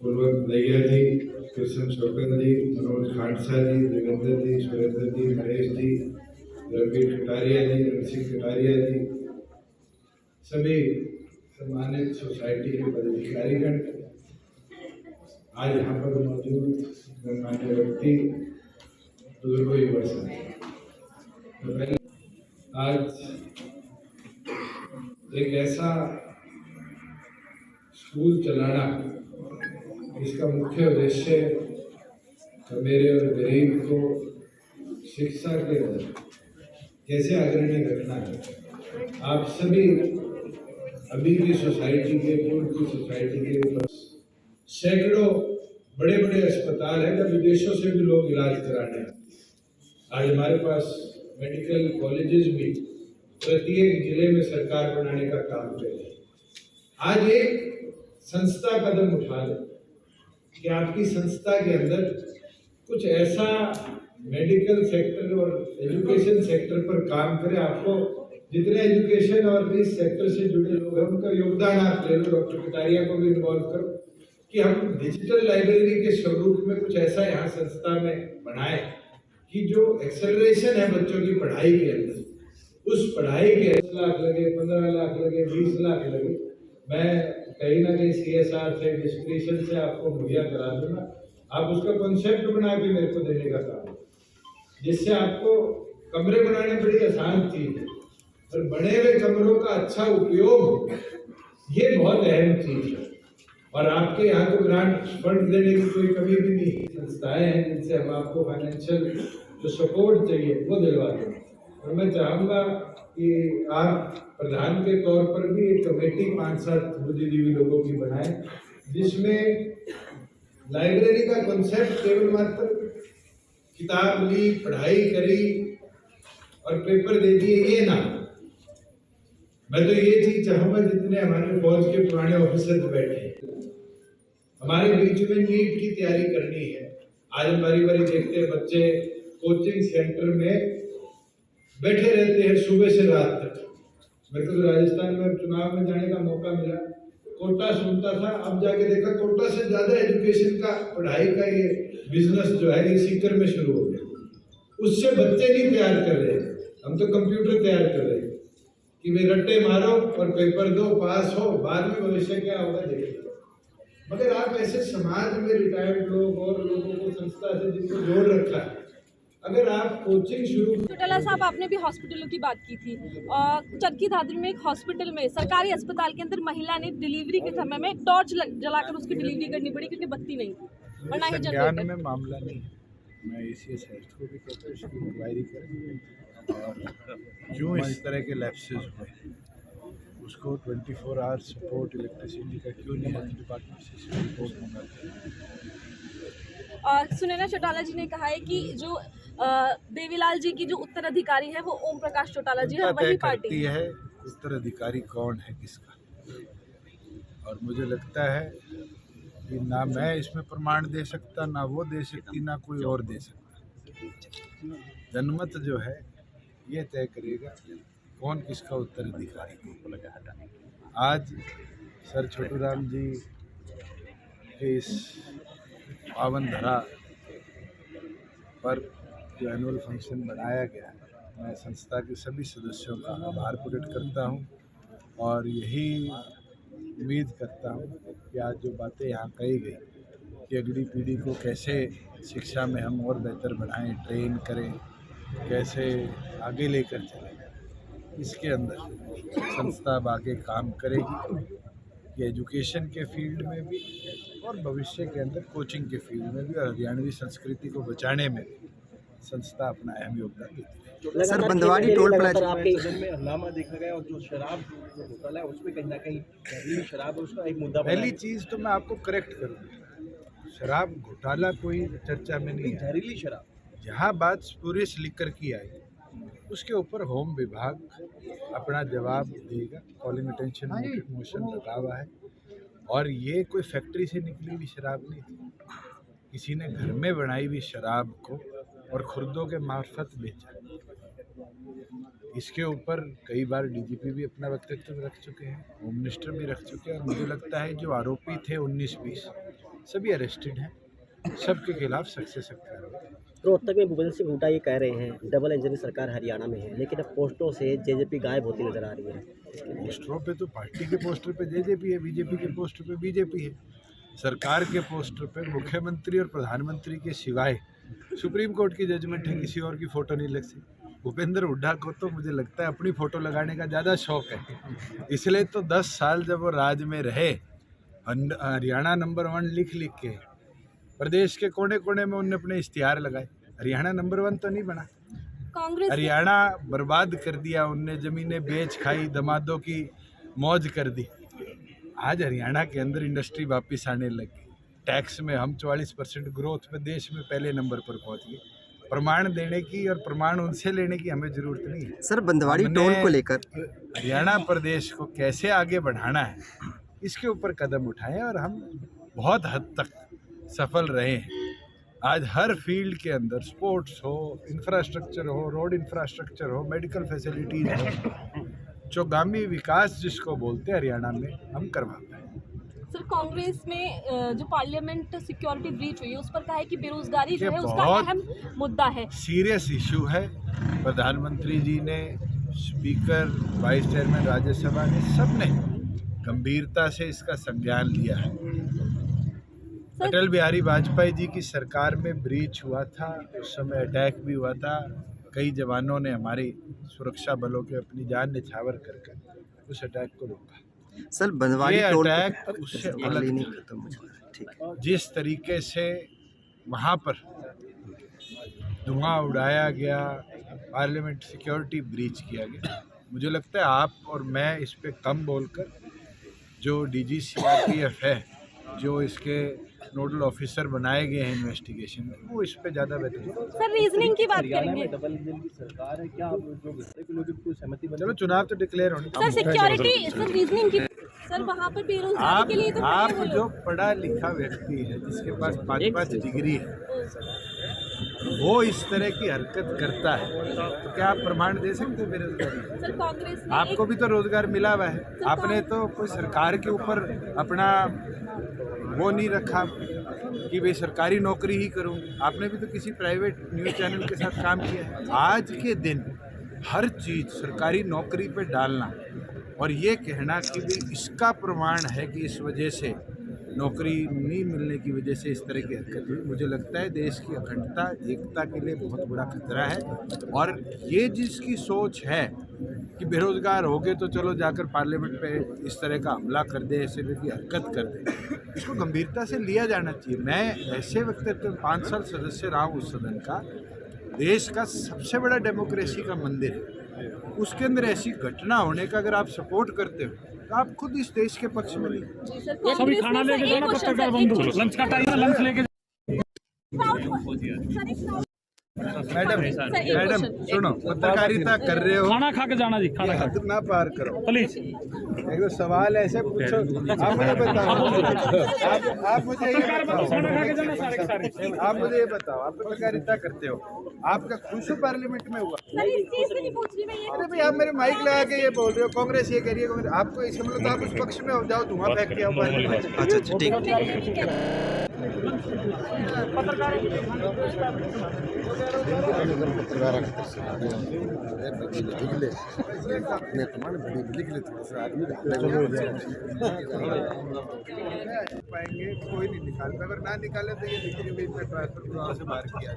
पूर्वक दहिया जी, कृष्ण शोकन जी, मनोज खांडसा जी, देवेंद्र जी, सुरेंद्र जी, नरेश जी, रवि कटारिया जी, ऋषि कटारिया जी, सभी सम्मानित सोसाइटी के पदाधिकारीगण, आज यहाँ पर मौजूद गणमान्य व्यक्ति, बुजुर्गों युवा साथी, तो पहले आज एक ऐसा स्कूल चलाना, इसका मुख्य उद्देश्य मेरे और गरीब को शिक्षा के अंदर कैसे अग्रणी रखना है। आप सभी अभी की सोसाइटी के, पूर्व की सोसाइटी के सैकड़ों बड़े बड़े अस्पताल हैं जब विदेशों से भी लोग इलाज कराने हैं। आज हमारे पास मेडिकल कॉलेजेस भी प्रत्येक जिले में सरकार बनाने का काम कर रही है। आज एक संस्था कदम उठा ले कि आपकी संस्था के अंदर कुछ ऐसा मेडिकल सेक्टर और एजुकेशन सेक्टर पर काम करे। आपको जितने एजुकेशन और इस सेक्टर से जुड़े लोग हैं उनका योगदान आप ले लो, डॉक्टर कटारिया को भी इन्वॉल्व करो कि हम डिजिटल लाइब्रेरी के स्वरूप में कुछ ऐसा यहाँ संस्था में बनाए कि जो एक्सेलरेशन है बच्चों की पढ़ाई के अंदर, उस पढ़ाई के 10 लाख लगे, 15 लाख लगे, 20 लाख लगे, मैं कहीं ना कहीं CSR से, डिस्क्रिप्शन से आपको मुहैया करा दूंगा। आप उसका कॉन्सेप्ट बना के मेरे को देने का काम, जिससे आपको कमरे बनाने बड़ी आसान चीज है, और बने हुए कमरों का अच्छा उपयोग ये बहुत अहम चीज है। और आपके यहाँ तो ग्रांट फंड देने की कोई कमी भी नहीं है। संस्थाएं हैं जिनसे हम आपको फाइनेंशियल जो सपोर्ट चाहिए वो दिलवा दें। और मैं चाहूँगा कि आप प्रधान के तौर पर भी एक कमेटी 5-7 बुद्धिजीवी लोगों की बनाएं, जिसमें लाइब्रेरी का कॉन्सेप्ट केवल मात्र किताब ली, पढ़ाई करी और पेपर दे दिए ये ना। मैं तो ये चीज चाहूंगा, जितने हमारे फौज के पुराने ऑफिसर बैठे हमारे बीच में नीट की तैयारी करनी है। आज हम बारी बारी देखते हैं बच्चे कोचिंग सेंटर में बैठे रहते हैं सुबह से रात तक। मेरे को तो राजस्थान में चुनाव में जाने का मौका मिला, कोटा सुनता था, अब जाके देखा कोटा से ज्यादा एजुकेशन का, पढ़ाई का ये बिजनेस जो है ये सीकर में शुरू हो गया। उससे बच्चे नहीं तैयार कर रहे, हम तो कंप्यूटर तैयार कर रहे हैं कि वे रट्टे मारो और पेपर दो, पास हो, बाद में भविष्य क्या होगा देखिए। मगर आप ऐसे समाज में रिटायर्ड लोग और लोगों को संस्था से जिनको जोड़ रखा है, अगर आप कोचिंग शुरू। चौटाला साहब, आपने भी हॉस्पिटलों की बात की थी। चरखी दादरी में एक हॉस्पिटल में, सरकारी अस्पताल के अंदर महिला ने डिलीवरी के समय में टॉर्च जलाकर उसकी डिलीवरी करनी पड़ी क्योंकि बत्ती नहीं थी और ना ही जनरेटर। में मामला नहीं है, मैं ACS हेल्थ को भी कहता हूँ इसकी इंक्वायरी करें, और जो इस तरह के लैप्सेस हुए उसको 24 आवर सपोर्ट इलेक्ट्रिसिटी का क्यों नहीं हेल्थ डिपार्टमेंट से रिपोर्ट मंगाते हैं। सुनैना चौटाला जी ने कहा है कि जो देवीलाल जी की जो उत्तराधिकारी है वो ओम प्रकाश चौटाला जी है, वही पार्टी है। उत्तराधिकारी कौन है किसका, और मुझे लगता है कि ना मैं इसमें प्रमाण दे सकता, ना वो दे सकती, ना कोई और दे सकता। जनमत जो है ये तय करेगा कौन किसका उत्तराधिकारी। आज सर छोटूराम जी के इस पावन धरा पर जो एनुअल फंक्शन बनाया गया है, मैं संस्था के सभी सदस्यों का आभार प्रकट करता हूँ, और यही उम्मीद करता हूँ कि आज जो बातें यहाँ कही गई कि अगली पीढ़ी को कैसे शिक्षा में हम और बेहतर बनाएं, ट्रेन करें, कैसे आगे लेकर चलें, इसके अंदर संस्था अब आगे काम करेगी कि एजुकेशन के फील्ड में भी और भविष्य के अंदर कोचिंग के फील्ड में भी, और हरियाणवी संस्कृति को बचाने में संस्था अपना अहम योगदान देती है। सर, बंदवाड़ी टोल प्लाजा आपके में हंगामा देखा गया, और जो शराब घोटाला है उसमें कहीं ना कहीं जहरीली शराब है, उसका एक मुद्दा। पहली चीज़ तो मैं आपको करेक्ट करूँगा, शराब घोटाला कोई चर्चा में नहीं है। जहरीली शराब, जहाँ बात स्पूरियस लिकर की आई उसके ऊपर होम विभाग अपना जवाब देगा। कॉलिंग अटेंशन मोशन लगा हुआ है, और ये कोई फैक्ट्री से निकली हुई शराब नहीं थी, किसी ने घर में बनाई हुई शराब को और खुर्दों के मार्फत बेचा। इसके ऊपर कई बार डीजीपी भी अपना वक्तव्य रख चुके हैं, होम मिनिस्टर भी रख चुके हैं, और मुझे लगता है जो आरोपी थे 19-20 सभी अरेस्टेड हैं, सबके खिलाफ सख्त से सख्त कार्रवाई। रोहतक में भूपेंद्र सिंह हुड्डा ये कह रहे हैं डबल इंजन की सरकार हरियाणा में है, लेकिन अब पोस्टों से जेजेपी गायब होती नजर आ रही है। पोस्टरों पे तो पार्टी के पोस्टर पे जेजेपी है, बीजेपी के पोस्टर पे बीजेपी है, सरकार के पोस्टर पे मुख्यमंत्री और प्रधानमंत्री के सिवाय सुप्रीम कोर्ट की जजमेंट है, किसी और की फोटो नहीं लग सकती। भूपेंद्र हुड्डा को तो मुझे लगता है अपनी फोटो लगाने का ज़्यादा शौक है, इसलिए तो 10 साल जब वो राज में रहे हरियाणा नंबर 1 लिख के प्रदेश के कोने कोने में उन्होंने अपने इश्तिहार लगाए। हरियाणा नंबर 1 तो नहीं बना, कांग्रेस हरियाणा बर्बाद कर दिया उनने, ज़मीनें बेच खाई, दमादों की मौज कर दी। आज हरियाणा के अंदर इंडस्ट्री वापस आने लगी, टैक्स में हम 44% ग्रोथ में देश में पहले नंबर पर पहुंच गए। प्रमाण देने की और प्रमाण उनसे लेने की हमें ज़रूरत नहीं है। सर, बंदवाड़ी हमने टोल को लेकर हरियाणा प्रदेश को कैसे आगे बढ़ाना है इसके ऊपर कदम उठाए और हम बहुत हद तक सफल रहे हैं। आज हर फील्ड के अंदर स्पोर्ट्स हो, इंफ्रास्ट्रक्चर हो, रोड इंफ्रास्ट्रक्चर हो, मेडिकल फैसिलिटीज हो, चौगामी विकास जिसको बोलते हैं हरियाणा में हम करवाते हैं। सर, कांग्रेस में जो पार्लियामेंट सिक्योरिटी ब्रीच हुई है उस पर कहा है कि बेरोजगारी जो है उसका बहुत अहम मुद्दा है, सीरियस इशू है। प्रधानमंत्री जी ने, स्पीकर, वाइस चेयरमैन राज्यसभा ने, सब ने गंभीरता से इसका संज्ञान लिया है। अटल बिहारी वाजपेयी जी की सरकार में ब्रीच हुआ था, उस समय अटैक भी हुआ था, कई जवानों ने, हमारी सुरक्षा बलों के अपनी जान न्यौछावर करके उस अटैक को रोका। सर, बंदवाड़ी ये टोल अटैक उससे अलग था। जिस तरीके से वहाँ पर धुआं उड़ाया गया, पार्लियामेंट सिक्योरिटी ब्रीच किया गया, मुझे लगता है आप और मैं इस पे कम बोलकर जो डीजी सीआरपीएफ है, जो इसके नोडल ऑफिसर बनाए गए हैं इन्वेस्टिगेशन में, वो इस पे ज़्यादा बेहतर। सर, रीजनिंग की बात करेंगे। डबल इंजन की सरकार है, क्या आप जो विषय को लेकर कोई सहमति बनी? चलो चुनाव तो डिक्लेयर होने। सर, सिक्योरिटी, सर रीजनिंग की, सर वहाँ पर बेरोजगारी के लिए तो आप वो जो लोग पढ़ा लिखा व्यक्ति है, जिसके पास 5-5 डिग्री है, वो इस तरह की हरकत करता है तो क्या आप प्रमाण दे सकते हैं बेरोजगारी? सर, कांग्रेस ने आपको भी तो रोजगार मिला हुआ है, आपने तो कोई सरकार के ऊपर अपना वो नहीं रखा कि भाई सरकारी नौकरी ही करूँ, आपने भी तो किसी प्राइवेट न्यूज़ चैनल के साथ काम किया है। आज के दिन हर चीज़ सरकारी नौकरी पे डालना और ये कहना कि भाई इसका प्रमाण है कि इस वजह से नौकरी नहीं मिलने की वजह से इस तरह की हरकत हुई, मुझे लगता है देश की अखंडता, एकता के लिए बहुत बड़ा खतरा है। और ये जिसकी सोच है कि बेरोजगार हो गए तो चलो जाकर पार्लियामेंट पे इस तरह का हमला कर दे, इस तरह की हरकत कर दे, इसको गंभीरता से लिया जाना चाहिए। मैं ऐसे वक्त 5 साल सदस्य रहा हूँ उस सदन का, देश का सबसे बड़ा डेमोक्रेसी का मंदिर है, उसके अंदर ऐसी घटना होने का अगर आप सपोर्ट करते हो तो आप खुद इस देश के पक्ष में नहीं। सभी खाना लेके जाना, पत्रकार बंधु लंच का टाइम है, लंच लेके मैडम सुनो, पत्रकारिता कर रहे हो, खाना खा के जाना जी, खाना खा हद ना पार करो प्लीज। एक तो सवाल ऐसे पूछो, आप मुझे बताओ, आप मुझे ये बताओ, आप मुझे ये बताओ, आप पत्रकारिता करते हो, आपका खुश पार्लियामेंट में हुआ? सर, इस चीज की नहीं पूछ रही मैं, ये अरे भाई आप मेरे माइक लगा के ये बोल रहे हो कांग्रेस ये कह रही है कांग्रेस, आपको इसका मतलब तो आप उस पक्ष में हो जाओ, धुआं फेंक के आओ पार्लियामेंट में। अच्छा ठीक है। पाएंगे कोई नहीं निकालता, अगर ना निकाले तो ये लिखेंगे भी इतना ट्रांसफर से बाहर किया।